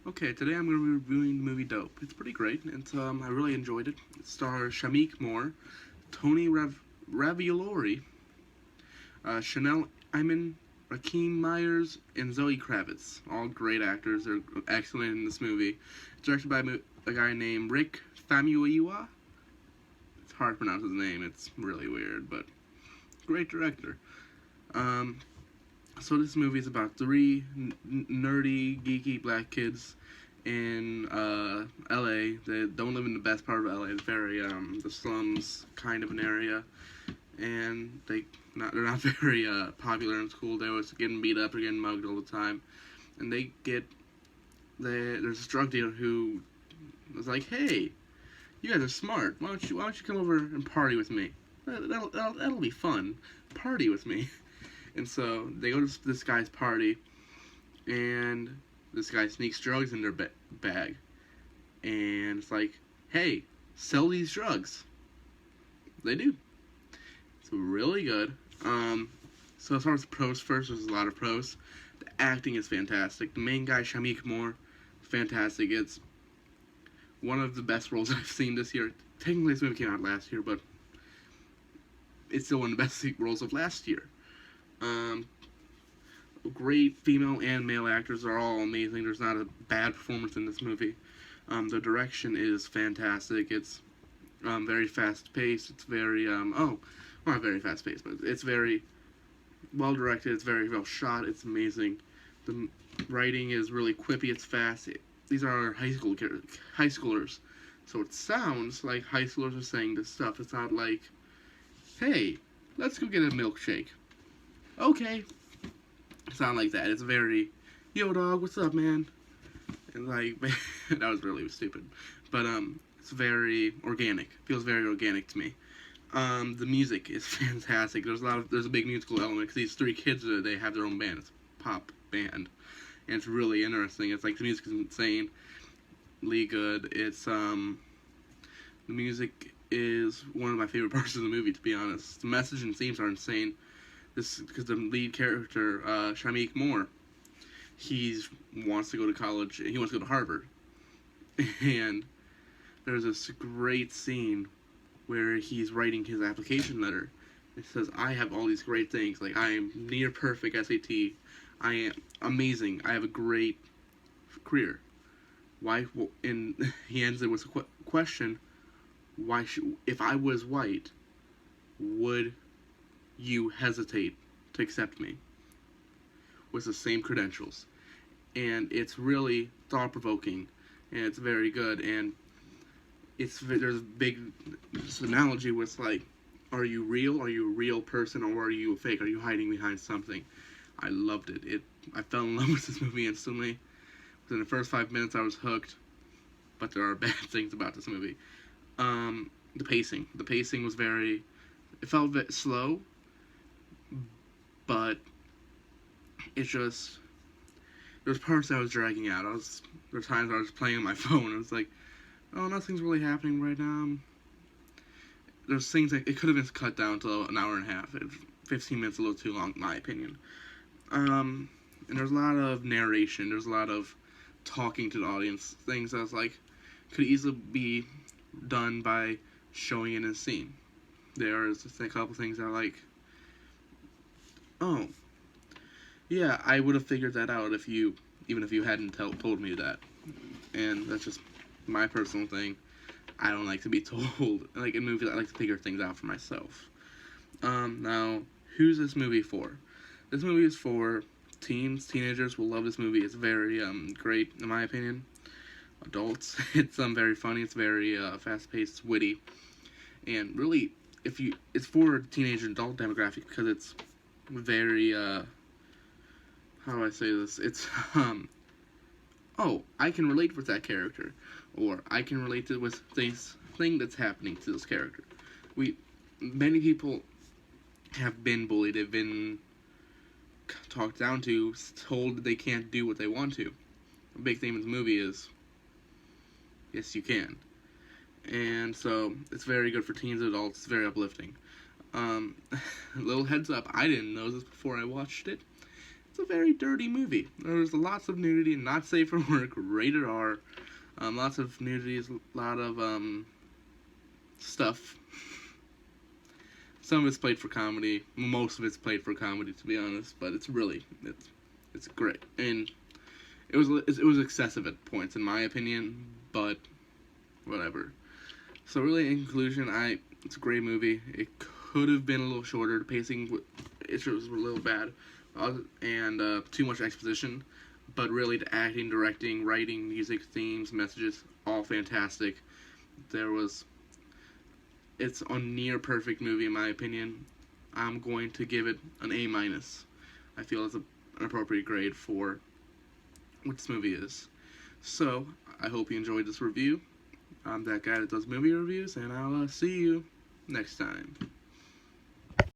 Okay, today I'm going to be reviewing the movie Dope. It's pretty great. I really enjoyed it. It stars Shamik Moore, Tony Raviolori, Chanel Iman, Rakeem Myers, and Zoe Kravitz. All great actors. They're excellent in this movie. It's directed by a guy named Rick Famuyiwa. It's hard to pronounce his name. It's really weird, but great director. Um, so this movie is about three nerdy, geeky black kids in LA. They don't live in the best part of LA. It's very the slums kind of an area, and they're not very popular in school. They're always getting beat up or getting mugged all the time, and there's a drug dealer who was like, "Hey, you guys are smart. Why don't you come over and party with me? That'll be fun. Party with me." And so they go to this guy's party, and this guy sneaks drugs in their bag, and it's like, "Hey, sell these drugs." They do. It's really good. So as far as pros first, there's a lot of pros. The acting is fantastic. The main guy, Shamik Moore, fantastic. It's one of the best roles I've seen this year. Technically, this movie came out last year, but it's still one of the best roles of last year. Um, Great female and male actors are all amazing. There's not a bad performance in this movie. The direction is fantastic. It's very fast paced. It's very not very fast paced, but it's very well directed. It's very well shot. It's amazing. The writing is really quippy. It's fast. These are high schoolers, so it sounds like high schoolers are saying this stuff. It's not like, "Hey, let's go get a milkshake." Okay, it's not like that. It's very, "Yo, dog, what's up, man?" And like, that was really stupid, but it's very organic. Feels very organic to me. The music is fantastic. There's a big musical element because these three kids they have their own band. It's a pop band, and it's really interesting. It's like the music is insanely good. The music is one of my favorite parts of the movie, to be honest. The message and themes are insane. This because the lead character, Shamik Moore, he wants to go to college. He wants to go to Harvard, and there's this great scene where he's writing his application letter. It says, "I have all these great things. Like, I am near perfect SAT. I am amazing. I have a great career. Why?" And he ends it with a question: "Why should, if I was white, would you hesitate to accept me with the same credentials?" And it's really thought provoking, and it's very good. And there's a big analogy with like, are you real? Are you a real person, or are you a fake? Are you hiding behind something? I loved it. I fell in love with this movie instantly. Within the first 5 minutes, I was hooked. But there are bad things about this movie. The pacing. The pacing was very. It felt a bit slow, but it just there's parts that I was dragging out. There were times I was playing on my phone. I was like, "Oh, nothing's really happening right now." There's things that it could have been cut down to an hour and a half. 15 minutes a little too long, in my opinion. And there's a lot of narration. There's a lot of talking to the audience. Things that was like could easily be done by showing in a scene. There's just a couple things that are like, "Oh, yeah, I would have figured that out even if you hadn't told me that." And that's just my personal thing. I don't like to be told. Like in movies, I like to figure things out for myself. Now, who's this movie for? This movie is for teenagers will love this movie. It's very great in my opinion. Adults, it's very funny. It's very fast paced, it's witty, and really, it's for a teenage and adult demographic because it's very how do I say this? It's oh, I can relate with that character, or I can relate to with this thing that's happening to this character. We Many people have been bullied, have been talked down to, told that they can't do what they want to. A big theme in the movie is yes, you can, and so it's very good for teens and adults. It's very uplifting. A little heads up, I didn't know this before I watched it. It's a very dirty movie. There's lots of nudity, not safe for work, rated R. Lots of nudity, a lot of stuff. Some of it's played for comedy. Most of it's played for comedy, to be honest. But it's great, and it was excessive at points, in my opinion. But whatever. So really, in conclusion, it's a great movie. It could have been a little shorter. The pacing issues were a little bad, and too much exposition. But really, the acting, directing, writing, music, themes, messages, all fantastic. It's a near perfect movie in my opinion. I'm going to give it an A-. I feel it's an appropriate grade for what this movie is. So, I hope you enjoyed this review. I'm that guy that does movie reviews, and I'll see you next time.